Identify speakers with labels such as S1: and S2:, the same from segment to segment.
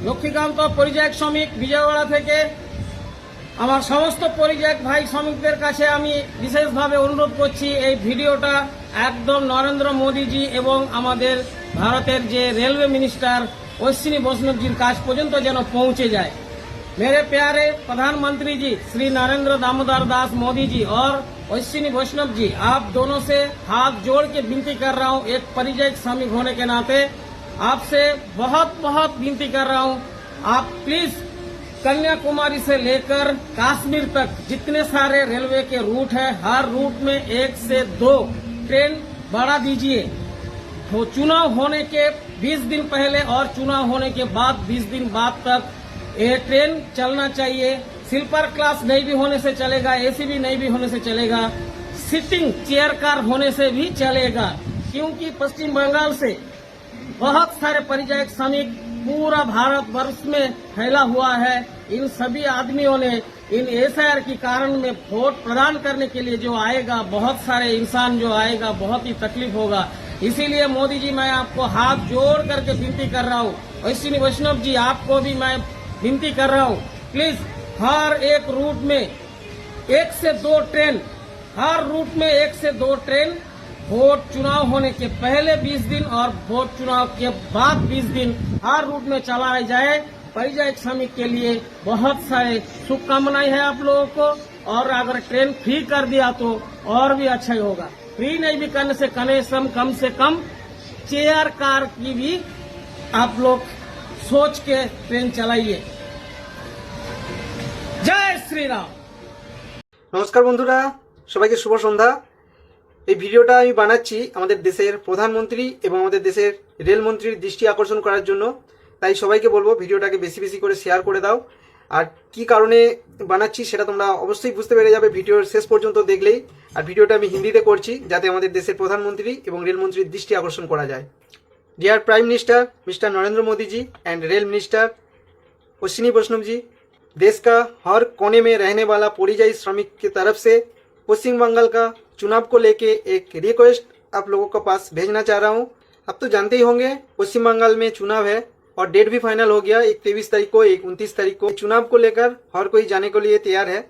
S1: লক্ষ্মীকান্ত পরিযায়ক শ্রমিক বিজয়ওয়াড়া থেকে আমার সমস্ত পরিযায়ক ভাই শ্রমিকদের কাছে আমি বিশেষভাবে অনুরোধ করছি এই ভিডিওটা একদম নরেন্দ্র মোদীজি এবং আমাদের ভারতের যে रेलवे मिनिस्टर अश्विनी वैष्णव जी काज पर्यंत जेन पहुंचे जाए। मेरे प्यारे प्रधानमंत्री जी श्री नरेंद्र दामोदर दास मोदी जी और अश्विनी वैष्णव जी, आप दोनों से हाथ जोड़ के विनती कर रहा हूं, एक परिযায়ক श्रमिक होने के नाते आपसे बहुत बहुत विनती कर रहा हूं, आप प्लीज कन्याकुमारी से लेकर कश्मीर तक जितने सारे रेलवे के रूट है, हर रूट में 1 से 2 ट्रेन बढ़ा दीजिए। तो चुनाव होने के 20 दिन पहले और चुनाव होने के बाद 20 दिन बाद तक ये ट्रेन चलना चाहिए। स्लीपर क्लास नहीं भी होने से चलेगा, एसी भी नहीं भी होने से चलेगा, सिटिंग चेयर कार होने से भी चलेगा, क्योंकि पश्चिम बंगाल से बहुत सारे परिযায়ক श्रमिक पूरा भारत वर्ष में फैला हुआ है। इन सभी आदमियों ने इन एसआईआर के कारण में वोट प्रदान करने के लिए जो आएगा, बहुत सारे इंसान जो आएगा, बहुत ही तकलीफ होगा। इसीलिए मोदी जी मैं आपको हाथ जोड़ करके विनती कर रहा हूँ, अश्विनी वैष्णव जी आपको भी मैं विनती कर रहा हूँ, प्लीज हर एक रूट में 1 से 2 ट्रेन, हर रूट में 1 से 2 ट्रेन वोट चुनाव होने के पहले 20 दिन और वोट चुनाव के बाद 20 दिन हर रूट में चलाया जाए। परिযায়ক श्रमिक के लिए बहुत सारे शुभकामनाएं हैं आप लोगों को, और अगर ट्रेन फ्री कर दिया तो और भी अच्छा ही होगा। फ्री नहीं भी करने से कम से कम चेयर कार की भी आप लोग सोच के ट्रेन चलाइए। जय श्री राम।
S2: নমস্কার বন্ধুরা, সবাইকে শুভ সন্ধ্যা। এই ভিডিওটা আমি বানাচ্ছি আমাদের দেশের প্রধানমন্ত্রী এবং আমাদের দেশের রেলমন্ত্রীর দৃষ্টি আকর্ষণ করার জন্য। তাই সবাইকে বলবো ভিডিওটাকে বেশি বেশি করে শেয়ার করে দাও। আর কি কারণে বানাচ্ছি সেটা তোমরা অবশ্যই বুঝতে পেরে যাবে ভিডিওর শেষ পর্যন্ত দেখলেই। আর ভিডিওটা আমি হিন্দিতে করছি যাতে আমাদের দেশের প্রধানমন্ত্রী এবং রেলমন্ত্রীর দৃষ্টি আকর্ষণ করা যায়। Dear prime minister mister Narendra Modi ji and rail minister Ashwini Vaishnaw ji, देश का हर कोने में रहने वाला परिযায়ী श्रमिक की तरफ से पश्चिम बंगाल का चुनाव को लेके एक रिक्वेस्ट आप लोगों के पास भेजना चाह रहा हूँ। आप तो जानते ही होंगे पश्चिम बंगाल में चुनाव है और डेट भी फाइनल हो गया, एक 23 तारीख को, एक 29 तारीख को। चुनाव को लेकर हर कोई जाने के लिए तैयार है।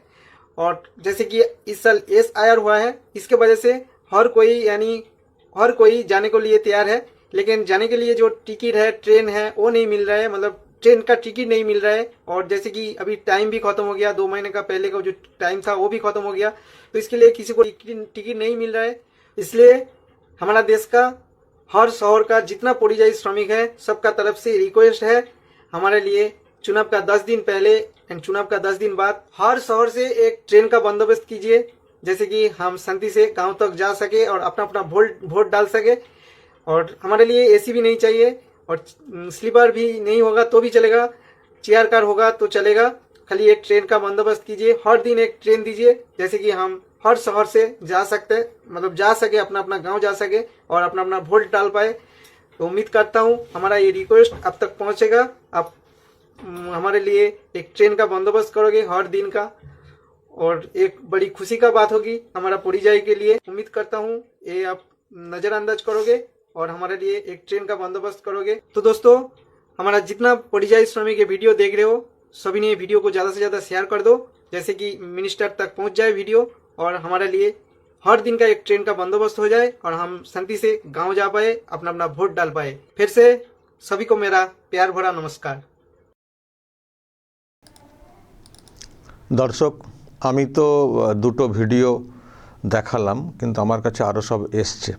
S2: और जैसे कि इस साल एसआईआर हुआ है, इसके वजह से हर कोई जाने के लिए तैयार है, लेकिन जाने के लिए जो टिकट है, ट्रेन है, वो नहीं मिल रहा है, मतलब ट्रेन का टिकट नहीं मिल रहा है। और जैसे कि अभी टाइम भी खत्म हो गया, 2 महीने का पहले का जो टाइम था वो भी खत्म हो गया, तो इसके लिए किसी को टिकट नहीं मिल रहा है। इसलिए हमारा देश का हर शहर का जितना परिযায়ী श्रमिक है सबका तरफ से रिक्वेस्ट है, हमारे लिए चुनाव का 10 दिन पहले एंड चुनाव का 10 दिन बाद हर शहर से एक ट्रेन का बंदोबस्त कीजिए, जैसे कि हम शांति से गांव तक जा सके और अपना अपना वोट डाल सके। और हमारे लिए एसी भी नहीं चाहिए और स्लीपर भी नहीं होगा तो भी चलेगा, चेयर कार होगा तो चलेगा, खाली एक ट्रेन का बंदोबस्त कीजिए, हर दिन एक ट्रेन दीजिए, जैसे कि हम हर शहर से जा सकते, मतलब जा सके, अपना अपना गांव जा सके और अपना अपना वोट डाल पाए। तो उम्मीद करता हूं हमारा ये रिक्वेस्ट अब तक पहुंचेगा, आप हमारे लिए एक ट्रेन का बंदोबस्त करोगे हर दिन का, और एक बड़ी खुशी का बात होगी हमारा परिযায়ী के लिए। उम्मीद करता हूँ ये आप नज़रअंदाज करोगे और हमारे लिए एक ट्रेन का बंदोबस्त करोगे। तो दोस्तों, हमारा जितना परिযায়ী श्रमिक ये वीडियो देख रहे हो, सभी ने वीडियो को ज़्यादा से ज़्यादा शेयर कर दो, जैसे कि मिनिस्टर तक पहुंच जाए वीडियो और हमारे लिए हर दिन का एक ट्रेन का बंदोबस्त हो जाए और हम शांति से गांव जा पाए, अपना अपना वोट डाल पाए। फिर से सभी को मेरा प्यार भरा नमस्कार।
S3: দর্শক, আমি তো দুটো ভিডিও দেখালাম, কিন্তু আমার কাছে আরও সব এসছে।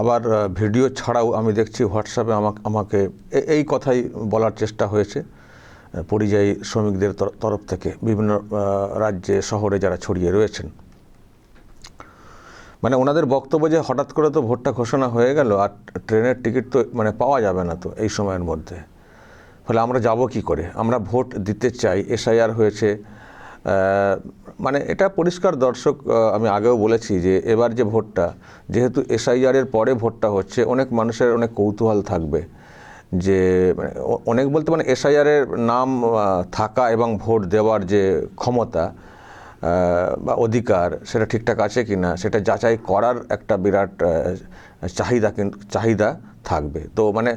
S3: আবার ভিডিও ছাড়াও আমি দেখছি হোয়াটসঅ্যাপে আমাকে এই কথাই বলার চেষ্টা হয়েছে পরিযায়ী শ্রমিকদের তরফ থেকে, বিভিন্ন রাজ্যে শহরে যারা ছড়িয়ে রয়েছেন। মানে ওনাদের বক্তব্য যে হঠাৎ করে তো ভোটটা ঘোষণা হয়ে গেল আর ট্রেনের টিকিট তো মানে পাওয়া যাবে না তো এই সময়ের মধ্যে, ফলে আমরা যাব কি করে? আমরা ভোট দিতে চাই, এসআইআর হয়েছে, মানে এটা পরিষ্কার। দর্শক, আমি আগেও বলেছি যে এবার যে ভোটটা, যেহেতু এসআইআরের পরে ভোটটা হচ্ছে, অনেক মানুষের অনেক কৌতূহল থাকবে যে মানে অনেক বলতে মানে এসআইআরের নাম থাকা এবং ভোট দেওয়ার যে ক্ষমতা অধিকার সেটা ঠিকঠাক আছে কিনা সেটা যাচাই করার একটা বিরাট চাহিদা থাকবে। তো মানে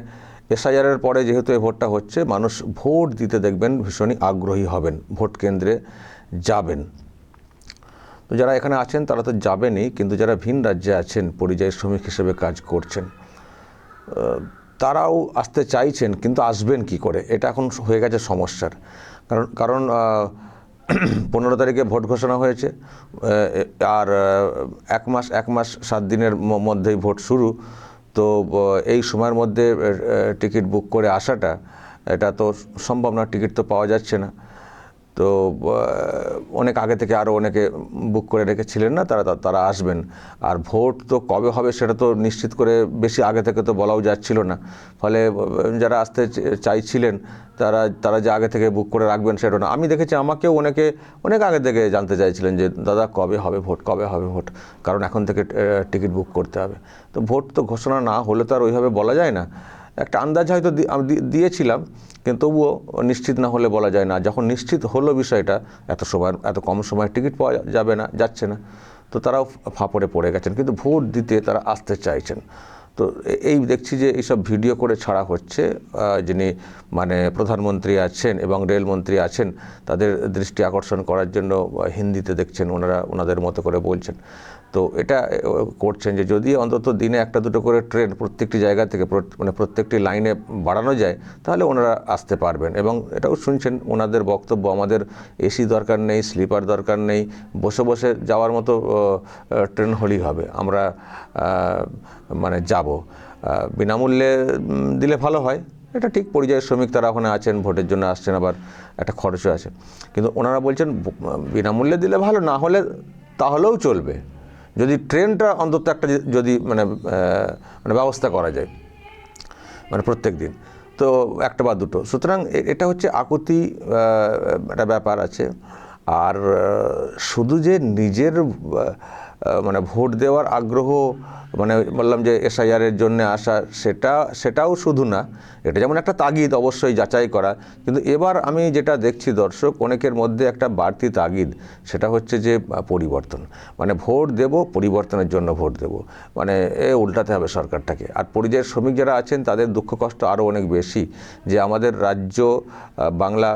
S3: এসআইআরের পরে যেহেতু এই ভোটটা হচ্ছে, মানুষ ভোট দিতে দেখবেন ভীষণই আগ্রহী হবেন, ভোট কেন্দ্রে যাবেন। তো যারা এখানে আছেন তারা তো যাবেনই, কিন্তু যারা ভিন রাজ্যে আছেন, পরিযায়ী শ্রমিক হিসেবে কাজ করছেন, তারাও আসতে চাইছেন, কিন্তু আসবেন কি করে, এটা এখন হয়ে গেছে সমস্যার। কারণ 15 তারিখে ভোট ঘোষণা হয়েছে, আর এক মাস 7 দিনের মধ্যেই ভোট শুরু। তো এই সময়ের মধ্যে টিকিট বুক করে আসাটা, এটা তো সম্ভব না, টিকিট তো পাওয়া যাচ্ছে না। তো অনেক আগে থেকে আরও অনেকে বুক করে রেখেছিলেন না, তারা আসবেন। আর ভোট তো কবে হবে সেটা তো নিশ্চিত করে বেশি আগে থেকে তো বলাও যাচ্ছিল না। ফলে যারা আসতে চাইছিলেন তারা যে আগে থেকে বুক করে রাখবেন সেটা না। আমি দেখেছি আমাকেও অনেক আগে থেকে জানতে চাইছিলেন যে দাদা কবে হবে ভোট, কারণ এখন থেকে টিকিট বুক করতে হবে। তো ভোট তো ঘোষণা না হলে তো আর ওইভাবে বলা যায় না। একটা আন্দাজ হয়তো আমি দিয়েছিলাম, কিন্তু তবুও নিশ্চিত না হলে বলা যায় না। যখন নিশ্চিত হলো বিষয়টা, এত কম সময় টিকিট পাওয়া যাচ্ছে না, তো তারাও ফাঁপড়ে পড়ে গেছেন, কিন্তু ভোট দিতে তারা আসতে চাইছেন। তো এই দেখছি যে এইসব ভিডিও করে ছাড়া হচ্ছে, যিনি মানে প্রধানমন্ত্রী আছেন এবং রেলমন্ত্রী আছেন, তাদের দৃষ্টি আকর্ষণ করার জন্য হিন্দিতে দেখছেন ওনাদের মতো করে বলছেন। তো এটা করছেন যে যদি অন্তত দিনে 1-2 করে ট্রেন প্রত্যেকটি জায়গা থেকে মানে প্রত্যেকটি লাইনে বাড়ানো যায়, তাহলে ওনারা আসতে পারবেন। এবং এটাও শুনছেন ওনাদের বক্তব্য, আমাদের এসি দরকার নেই, স্লিপার দরকার নেই, বসে বসে যাওয়ার মতো ট্রেন হলেই হবে, আমরা মানে যাব, বিনামূল্যে দিলে ভালো হয়। এটা ঠিক, পরিযায়ী শ্রমিক তারা ওখানে আছেন, ভোটের জন্য আসছেন, আবার একটা খরচও আছে। কিন্তু ওনারা বলছেন বিনামূল্যে দিলে ভালো, না হলে তাহলেও চলবে, যদি ট্রেনটা অন্তত একটা যদি মানে ব্যবস্থা করা যায়, মানে প্রত্যেক দিন তো 1 বা 2। সুতরাং এটা হচ্ছে আকুতি একটা ব্যাপার আছে। আর শুধু যে নিজের মানে ভোট দেওয়ার আগ্রহ, মানে বললাম যে এসআইআরের জন্য আসা, সেটাও শুধু না, এটা যেমন একটা তাগিদ অবশ্যই যাচাই করা, কিন্তু এবার আমি যেটা দেখছি দর্শক, অনেকের মধ্যে একটা বাড়তি তাগিদ, সেটা হচ্ছে যে পরিবর্তন, মানে ভোট দেব, পরিবর্তনের জন্য ভোট দেব, মানে উল্টাতে হবে সরকারটাকে। আর পরিযায়ী শ্রমিক যারা আছেন তাদের দুঃখ কষ্ট আরও অনেক বেশি, যে আমাদের রাজ্য বাংলা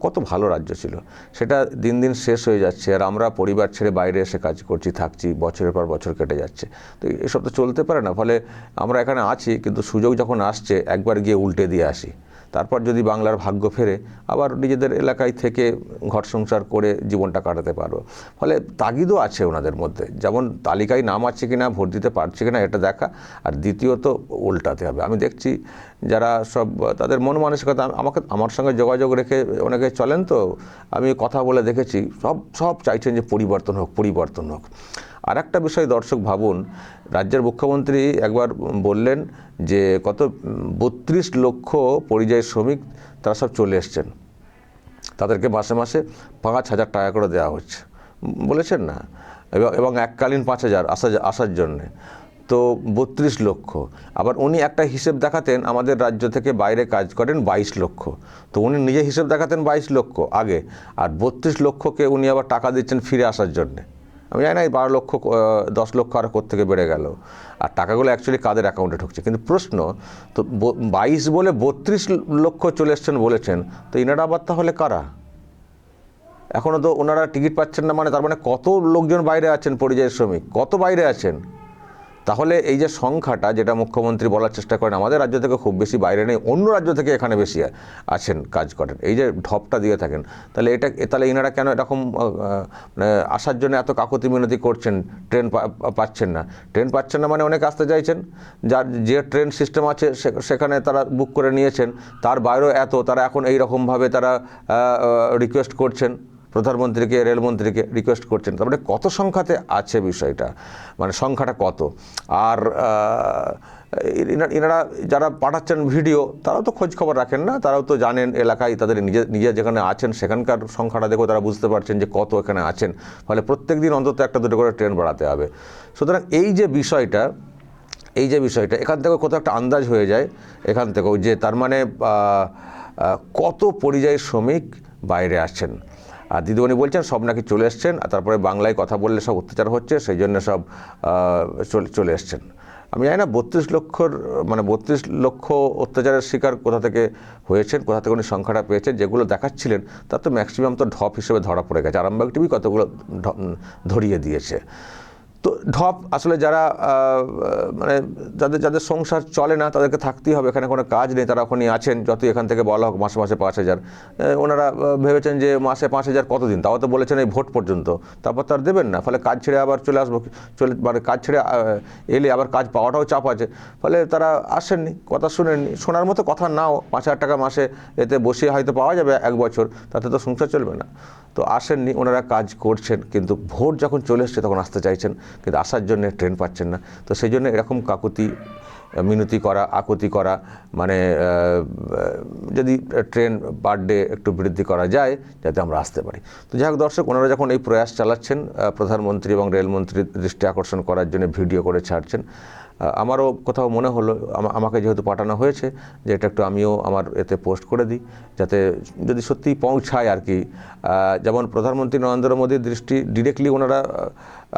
S3: কত ভালো রাজ্য ছিল, সেটা দিন দিন শেষ হয়ে যাচ্ছে, আর আমরা পরিবার ছেড়ে বাইরে এসে কাজ করছি, থাকছি, বছরের পর বছর কেটে যাচ্ছে। তো এসব তো চলতে পারে না। ফলে আমরা এখানে আছি, কিন্তু সুযোগ যখন আসছে একবার গিয়ে উল্টে দিয়ে আসি, তারপর যদি বাংলার ভাগ্য ফেরে আবার নিজেদের এলাকায় থেকে ঘর সংসার করে জীবনটা কাটাতে পারবো। ফলে তাগিদও আছে ওনাদের মধ্যে, যেমন তালিকায় নাম আছে কিনা, ভোট দিতে পারছে কিনা এটা দেখা, আর দ্বিতীয়ত উল্টাতে হবে। আমি দেখছি যারা সব তাদের মন মানসিকতা, আমার সঙ্গে যোগাযোগ রেখে অনেকে চলেন, তো আমি কথা বলে দেখেছি সব চাইছেন যে পরিবর্তন হোক। আর একটা বিষয় দর্শক ভাবুন, রাজ্যের মুখ্যমন্ত্রী একবার বললেন যে কত 32 লক্ষ পরিযায়ী শ্রমিক তারা সব চলে এসছেন, তাদেরকে মাসে মাসে 5,000 টাকা করে দেওয়া হচ্ছে, বলেছেন না, এবং এককালীন 5,000 আসার জন্যে, তো 32 লক্ষ। আবার উনি একটা হিসেব দেখাতেন, আমাদের রাজ্য থেকে বাইরে কাজ করেন 22 লক্ষ, তো উনি নিজে হিসেব দেখাতেন 22 লক্ষ আগে, আর 32 লক্ষকে উনি আবার টাকা দিচ্ছেন ফিরে আসার জন্যে। আমি জানি না এই 12 লক্ষ 10 লক্ষ আর কোত্থেকে বেড়ে গেল, আর টাকাগুলো অ্যাকচুয়ালি কাদের অ্যাকাউন্টে ঢুকছে। কিন্তু প্রশ্ন তো 22 বলে 32 লক্ষ চলে এসছেন বলেছেন, তো ইনারা আবার তাহলে কারা? এখনও তো ওনারা টিকিট পাচ্ছেন না, মানে তার মানে কত লোকজন বাইরে আছেন, পরিযায়ী শ্রমিক কত বাইরে আছেন। তাহলে এই যে সংখ্যাটা, যেটা মুখ্যমন্ত্রী বলার চেষ্টা করেন আমাদের রাজ্য থেকে খুব বেশি বাইরে নেই, অন্য রাজ্য থেকে এখানে বেশি আছেন, কাজ করেন, এই যে ঢপটা দিয়ে থাকেন, তাহলে এনারা কেন এরকম মানে আসার জন্য এত কাকুতি মিনতি করছেন? ট্রেন পাচ্ছেন না মানে অনেক আসতে চাইছেন, যে ট্রেন সিস্টেম আছে সেখানে তারা বুক করে নিয়েছেন, তার বাইরেও তারা এখন এইরকমভাবে তারা রিকোয়েস্ট করছেন প্রধানমন্ত্রীকে, রেলমন্ত্রীকে রিকোয়েস্ট করছেন। তারপরে কত সংখ্যাতে আছে বিষয়টা, মানে সংখ্যাটা কত। আর এনারা যারা পাঠাচ্ছেন ভিডিও, তারাও তো খোঁজ খবর রাখেন না, তারাও তো জানেন এলাকায় তাদের নিজে যেখানে আছেন সেখানকার সংখ্যাটা দেখো তারা বুঝতে পারছেন যে কত এখানে আছেন। ফলে প্রত্যেক দিন অন্তত 1-2 করে ট্রেন বাড়াতে হবে। সুতরাং এই যে বিষয়টা এখান থেকে কোথাও একটা আন্দাজ হয়ে যায়, এখান থেকেও যে তার মানে কত পরিযায়ী শ্রমিক বাইরে আসছেন। আর দিদিমণি বলছেন সব নাকি চলে এসছেন, আর তারপরে বাংলায় কথা বললে সব অত্যাচার হচ্ছে, সেই জন্য সব চলে এসছেন। আমি জানি না 32 লক্ষ অত্যাচারের শিকার কোথা থেকে হয়েছেন, কোথা থেকে উনি সংখ্যাটা পেয়েছেন। যেগুলো দেখাচ্ছিলেন তার তো ম্যাক্সিমাম তো ঢপ হিসেবে ধরা পড়ে গেছে। আরামবাগ টিভি কতগুলো ধরিয়ে দিয়েছে। তো ঢপ আসলে যারা মানে যাদের সংসার চলে না, তাদেরকে থাকতেই হবে, এখানে কোনো কাজ নেই, তারা ওখানে আছেন। যতই এখান থেকে বলা হোক মাসে 5,000, ওনারা ভেবেছেন যে মাসে 5,000 কতদিন, তাও তো বলেছেন এই ভোট পর্যন্ত, তারপর তো আর দেবেন না। ফলে কাজ ছেড়ে আবার চলে আসবো, মানে কাজ ছেড়ে এলে আবার কাজ পাওয়াটাও চাপ আছে। ফলে তারা আসেননি, কথা শুনেননি। শোনার মতো কথা নাও, 5,000 টাকা মাসে এতে বসিয়ে হয়তো পাওয়া যাবে 1 বছর, তাতে তো সংসার চলবে না। তো আসেননি, ওনারা কাজ করছেন, কিন্তু ভোট যখন চলে এসছে তখন আসতে চাইছেন, কিন্তু আসার জন্য ট্রেন পাচ্ছেন না। তো সেই জন্য এরকম মিনতি করা, আকুতি করা, মানে যদি ট্রেন পার ডে একটু বৃদ্ধি করা যায় যাতে আমরা আসতে পারি। তো যাই হোক দর্শক, ওনারা যখন এই প্রয়াস চালাচ্ছেন, প্রধানমন্ত্রী এবং রেলমন্ত্রীর দৃষ্টি আকর্ষণ করার জন্য ভিডিও করে ছাড়ছেন, আমারও কোথাও মনে হলো, আমাকে যেহেতু পাঠানো হয়েছে, যে এটা একটু আমিও আমার এতে পোস্ট করে দিই, যাতে যদি সত্যিই পৌঁছায় আর কি। যেমন প্রধানমন্ত্রী নরেন্দ্র মোদীর দৃষ্টি ডিরেক্টলি ওনারা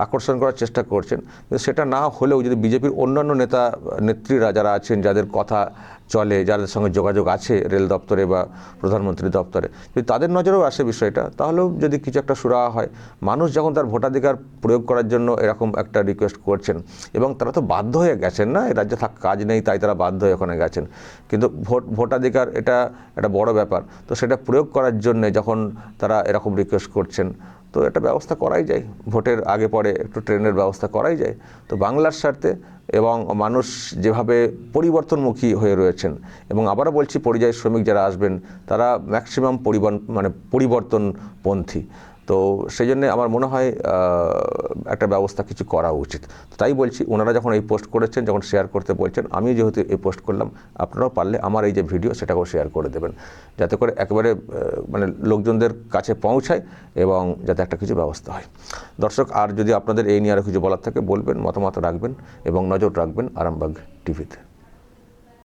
S3: আকর্ষণ করার চেষ্টা করছেন, কিন্তু সেটা না হলেও যদি বিজেপির অন্যান্য নেত্রীরা যারা আছেন, যাদের কথা চলে, যাদের সঙ্গে যোগাযোগ আছে রেল দপ্তরে বা প্রধানমন্ত্রী দপ্তরে, যদি তাদের নজরেও আসে বিষয়টা, তাহলেও যদি কিছু একটা সুরাহা হয়। মানুষ যখন তার ভোটাধিকার প্রয়োগ করার জন্য এরকম একটা রিকোয়েস্ট করছেন, এবং তারা তো বাধ্য হয়ে গেছেন না, এই রাজ্যে কাজ নেই তাই তারা বাধ্য হয়ে ওখানে গেছেন, কিন্তু ভোটাধিকার এটা একটা বড় ব্যাপার। তো সেটা প্রয়োগ করার জন্যে যখন তারা এরকম রিকোয়েস্ট করছেন, তো একটা ব্যবস্থা করাই যায়, ভোটের আগে পরে একটু ট্রেনের ব্যবস্থা করাই যায়। তো বাংলার স্বার্থে, এবং মানুষ যেভাবে পরিবর্তনমুখী হয়ে রয়েছেন, এবং আবারও বলছি, পরিযায়ী শ্রমিক যারা আসবেন তারা ম্যাক্সিমাম পরিবর্তনপন্থী। তো সেই জন্যে আমার মনে হয় একটা ব্যবস্থা কিছু করা উচিত। তো তাই বলছি, ওনারা যখন এই পোস্ট করেছেন, যখন শেয়ার করতে বলছেন, আমি যেহেতু এই পোস্ট করলাম, আপনারাও পারলে আমার এই যে ভিডিও সেটাকেও শেয়ার করে দেবেন, যাতে করে একেবারে মানে লোকজনদের কাছে পৌঁছায় এবং যাতে একটা কিছু ব্যবস্থা হয়। দর্শক, আর যদি আপনাদের এই নিয়ে আরও কিছু বলার থাকে বলবেন, মতামত রাখবেন এবং নজর রাখবেন আরামবাগ টিভিতে।